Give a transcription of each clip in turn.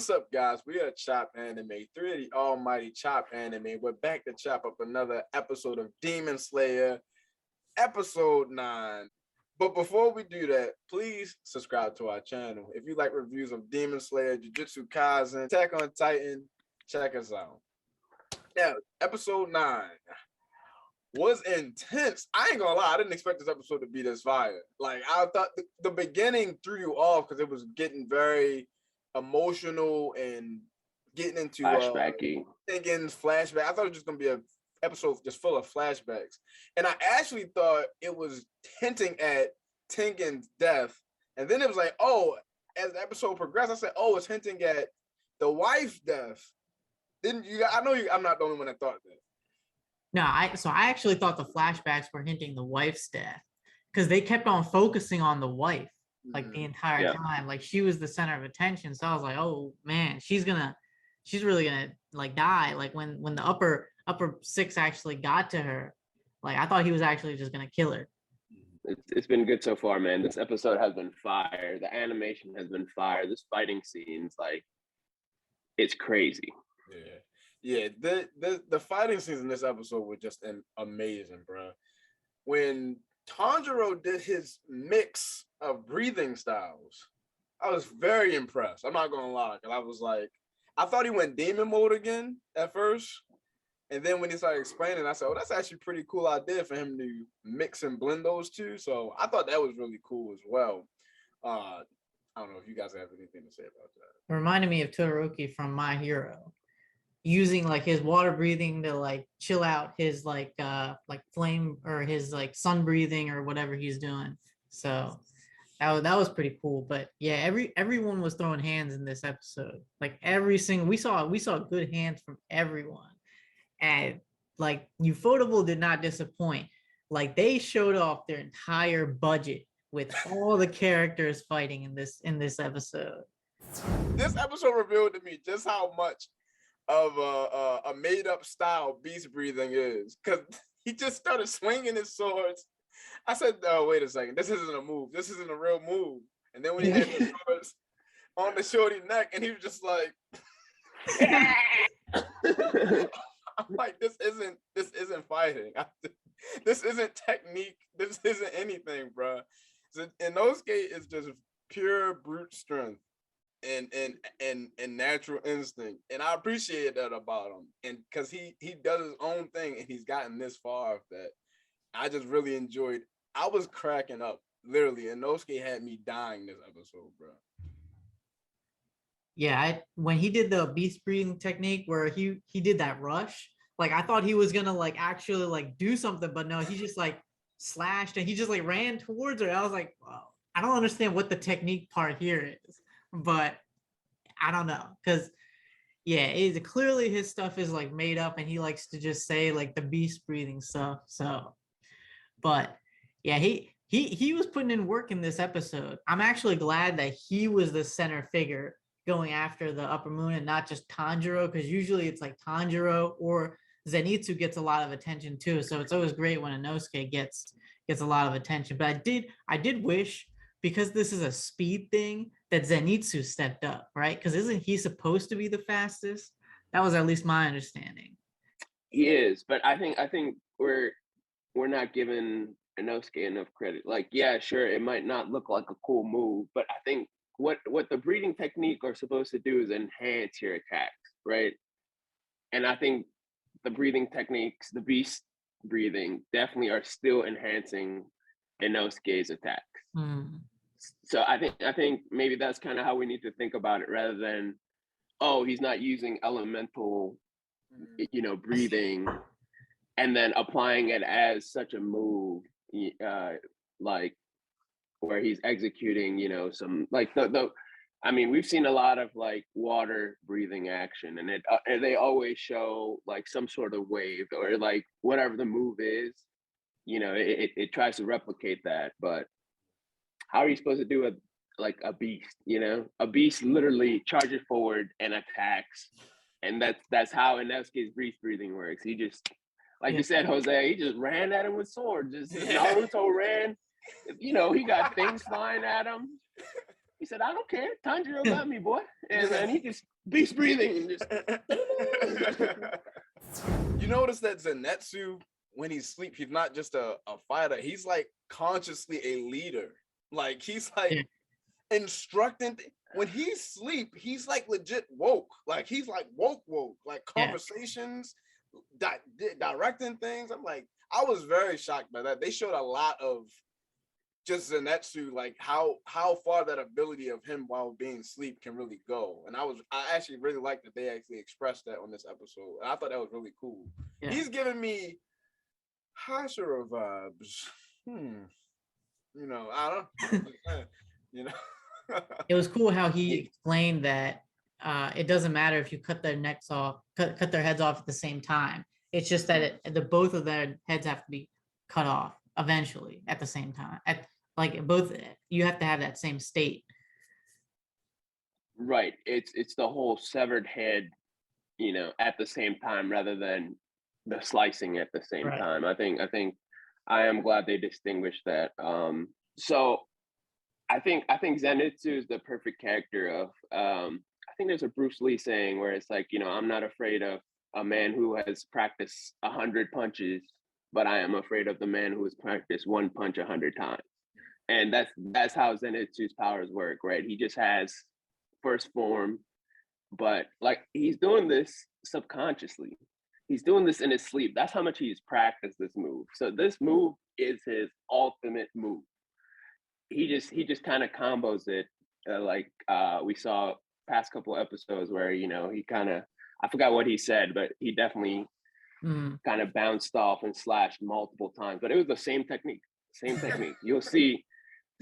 what's up, guys? We are Chop Anime, 3 of the almighty Chop Anime. We're back to chop up another episode of Demon Slayer, episode 9. But before we do that, please subscribe to our channel. If you like reviews of Demon Slayer, Jujutsu Kaisen, Attack on Titan, check us out. Now, episode 9 was intense. I ain't gonna lie, I didn't expect this episode to be this fire. Like, I thought the beginning threw you off because it was getting very emotional and getting into thinking flashback. I thought it was just gonna be an episode just full of flashbacks, and I actually thought it was hinting at Tengen's death. And then it was like, oh, as the episode progressed, I said, oh, it's hinting at the wife's death. Didn't you? I know you. I'm not the only one that thought that. No, I actually thought the flashbacks were hinting the wife's death because they kept on focusing on the wife like the entire time. Like she was the center of attention. So I was like, oh man, she's really gonna like die. Like when the upper six actually got to her, like I thought he was actually just gonna kill her. It's been good so far, man. This episode has been fire. The animation has been fire. This fighting scenes, like, it's crazy. Yeah. The fighting scenes in this episode were just amazing, bro. When Tanjiro did his mix of breathing styles, I was very impressed. I'm not gonna lie, because I was like, I thought he went demon mode again at first, and then when he started explaining, I said, "Oh, that's actually a pretty cool idea for him to mix and blend those two." So I thought that was really cool as well. I don't know if you guys have anything to say about that. It reminded me of Todoroki from My Hero, using like his water breathing to like chill out his like flame or his like sun breathing or whatever he's doing. So that was pretty cool. But yeah, everyone was throwing hands in this episode. Like every single we saw good hands from everyone. And like Ufotable did not disappoint. Like they showed off their entire budget with all the characters fighting in this episode. This episode revealed to me just how much of a made-up style beast breathing is, because he just started swinging his swords. I said, "Oh, wait a second, this isn't a move. This isn't a real move." And then when he had the swords on the shorty neck, and he was just like, I'm like, this isn't fighting. This isn't technique. This isn't anything, bro. So Inosuke is just pure brute strength and natural instinct, and I appreciate that about him. And because he does his own thing, and he's gotten this far of that, I just really enjoyed. I was cracking up, literally. Inosuke had me dying this episode, bro. Yeah, when he did the beast breathing technique where he did that rush, like I thought he was gonna like actually like do something, but no, he just like slashed and he just like ran towards her. I was like, wow, I don't understand what the technique part here is, but I don't know, because yeah, it's clearly his stuff is like made up and he likes to just say like the beast breathing stuff. So, but yeah, he was putting in work in this episode. I'm actually glad that he was the center figure going after the upper moon and not just Tanjiro, because usually it's like Tanjiro or Zenitsu gets a lot of attention too. So it's always great when Inosuke gets a lot of attention. But I did wish, because this is a speed thing, that Zenitsu stepped up, right? Because isn't he supposed to be the fastest? That was at least my understanding. He is, but I think we're not giving Inosuke enough credit. Like, yeah, sure, it might not look like a cool move, but I think what the breathing technique are supposed to do is enhance your attacks, right? And I think the breathing techniques, the beast breathing, definitely are still enhancing Inosuke's attacks. So I think maybe that's kind of how we need to think about it, rather than, oh, he's not using elemental, breathing and then applying it as such a move, like where he's executing, some like I mean, we've seen a lot of like water breathing action, and they always show like some sort of wave or like whatever the move is, it tries to replicate that. But how are you supposed to do a beast? A beast literally charges forward and attacks, and that's how Inosuke's beast breathing works. He just, like you said, Jose, he just ran at him with swords. Just Naruto ran. He got things flying at him. He said, I don't care. Tanjiro got me, boy. And he just beast breathing and just. You notice that Zenitsu, when he sleeps, he's not just a fighter. He's like consciously a leader. Like he's like instructing. When he sleep, he's like legit woke. Like he's like woke. Like conversations, directing things. I'm like, I was very shocked by that. They showed a lot of just Zenitsu, like how far that ability of him while being asleep can really go. And I actually really liked that they actually expressed that on this episode. And I thought that was really cool. Yeah. He's giving me Hashira vibes. You know, I don't you know. It was cool how he explained that it doesn't matter if you cut their necks off, cut their heads off at the same time. It's just that the both of their heads have to be cut off eventually at the same time. Like both, you have to have that same state. Right. It's the whole severed head, you know, at the same time rather than the slicing at the same time. I think I am glad they distinguished that. So I think Zenitsu is the perfect character of I think there's a Bruce Lee saying where it's like, you know, I'm not afraid of a man who has practiced 100 punches, but I am afraid of the man who has practiced one punch 100 times. And that's how Zenitsu's powers work, right? He just has first form, but like he's doing this subconsciously. He's doing this in his sleep. That's how much he's practiced this move. So this move is his ultimate move. He just kind of combos it, like we saw past couple episodes where, you know, he kind of, I forgot what he said, but he definitely kind of bounced off and slashed multiple times. But it was the same technique. You'll see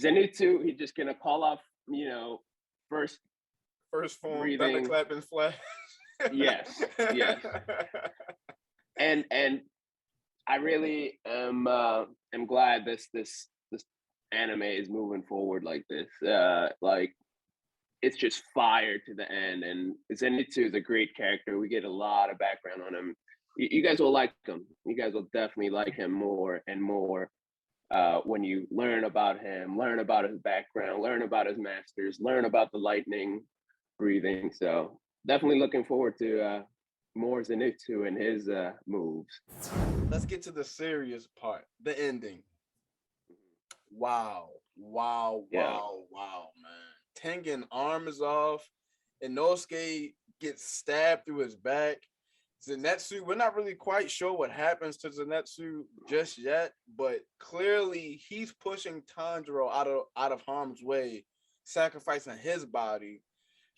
Zenitsu, he's just gonna call off, you know, first form, thunderclap and flash. Yes. And I really am glad this anime is moving forward like this. Like it's just fire to the end, and Zenitsu is a great character. We get a lot of background on him. You guys will like him. You guys will definitely like him more and more when you learn about him, learn about his background, learn about his masters, learn about the lightning breathing. So definitely looking forward to more Zenitsu and his moves. Let's get to the serious part, the ending. Wow, man. Tengen arm is off. Inosuke gets stabbed through his back. Zenitsu, we're not really quite sure what happens to Zenitsu just yet, but clearly he's pushing Tanjiro out of harm's way, sacrificing his body.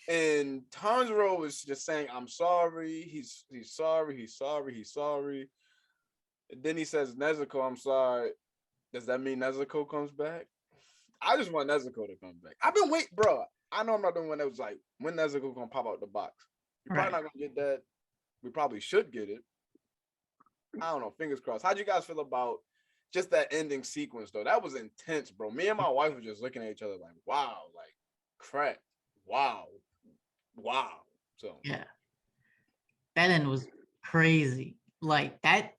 And Tanjiro is just saying, I'm sorry, he's sorry. And then he says, Nezuko, I'm sorry. Does that mean Nezuko comes back? I just want Nezuko to come back. I've been waiting, bro. I know I'm not the one that was like, when Nezuko gonna pop out the box? You're probably not gonna get that. We probably should get it. I don't know. Fingers crossed. How'd you guys feel about just that ending sequence, though? That was intense, bro. Me and my wife were just looking at each other like, wow, like, crap. Wow. So yeah, that end was crazy. Like that,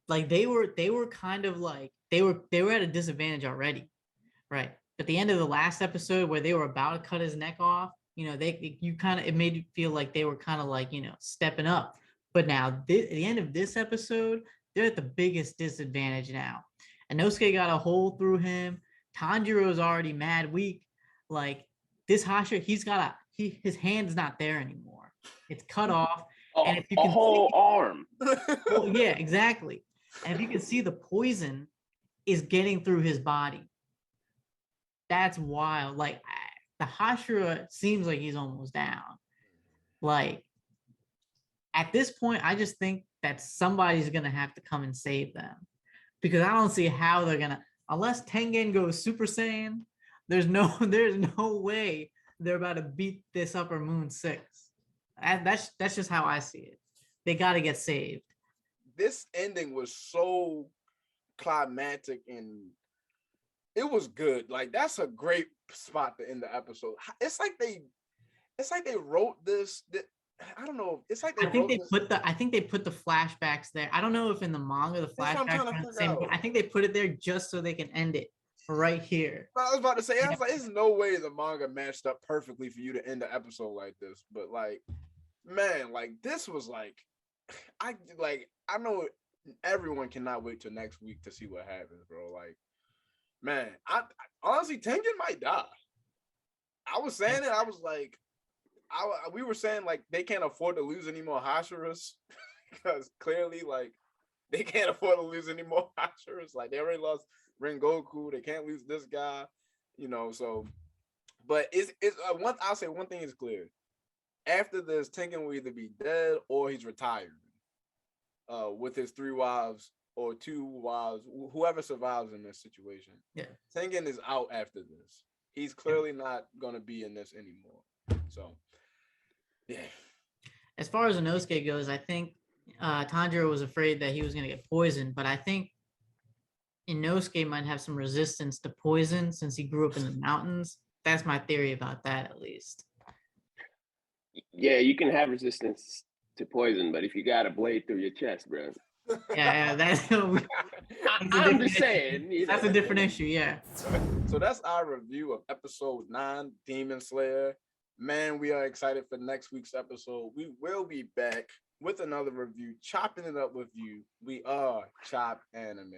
like they were kind of like they were at a disadvantage already, right? At the end of the last episode where they were about to cut his neck off, you know, it made you feel like they were kind of like, you know, stepping up. But now at the end of this episode, they're at the biggest disadvantage now. Inosuke got a hole through him. Tanjiro's already mad weak. Like this Hashira, his hand's not there anymore. It's cut off. And if you can whole arm. Well, yeah, exactly. And if you can see, the poison is getting through his body. That's wild. Like the Hashira seems like he's almost down. Like at this point, I just think that somebody's gonna have to come and save them, because I don't see how they're gonna, unless Tengen goes Super Saiyan. There's no way they're about to beat this Upper Moon 6. That's just how I see it. They got to get saved. This ending was so climactic and it was good. Like that's a great spot to end the episode. It's like they wrote this. I don't know. It's like I think they put the flashbacks there. I don't know if in the manga the flashbacks are the same, but I think they put it there just so they can end it right here. But I was about to say, I was like, there's no way the manga matched up perfectly for you to end the episode like this. But like, man, like this was like, I know everyone cannot wait till next week to see what happens, bro. Like, man, I honestly Tengen might die. I was saying it. I was like, we were saying like they can't afford to lose any more Hashiras because clearly like they can't afford to lose any more Hashiras. Like they already lost Rengoku. They can't lose this guy, So, but it's one. I'll say one thing is clear. After this, Tengen will either be dead or he's retired. With his 3 wives or 2 wives, whoever survives in this situation. Yeah, Tengen is out after this. He's clearly not gonna be in this anymore. So, yeah. As far as Inosuke goes, I think Tanjiro was afraid that he was going to get poisoned, but I think Inosuke might have some resistance to poison since he grew up in the mountains. That's my theory about that, at least. Yeah, you can have resistance to poison, but if you got a blade through your chest, bro. Yeah, I'm just saying. That's a different issue, yeah. So that's our review of episode 9, Demon Slayer. Man, we are excited for next week's episode. We will be back with another review, chopping it up with you. We are Chop Anime.